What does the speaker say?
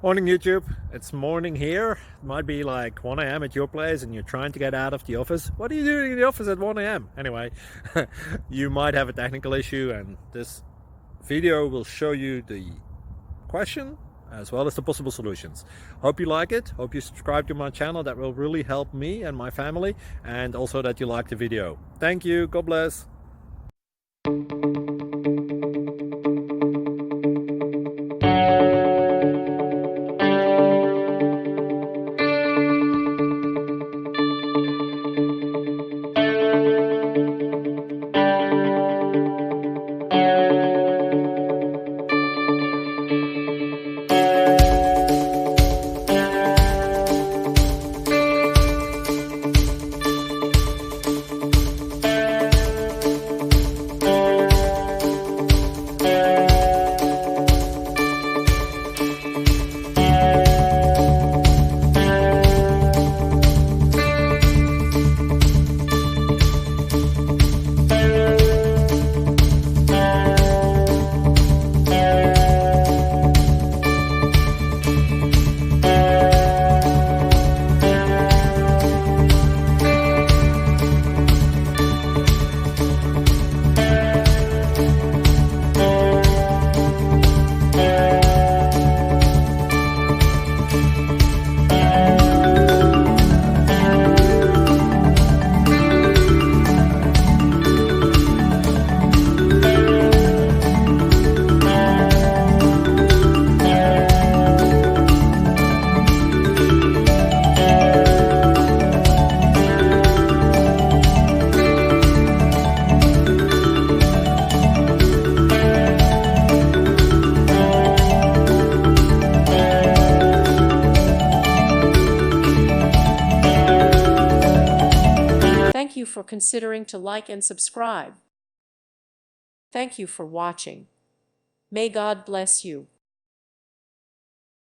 Morning YouTube, it's morning here. It might be like 1 a.m. at your place and you're trying to get out of the office. What are you doing in the office at 1 a.m.? Anyway, you might have a technical issue and this video will show you the question as well as the possible solutions. Hope you like it, hope you subscribe to my channel. That will really help me and my family, and also that you like the video. Thank you, God bless. Thank you for considering to like and subscribe. Thank you for watching. May God bless you.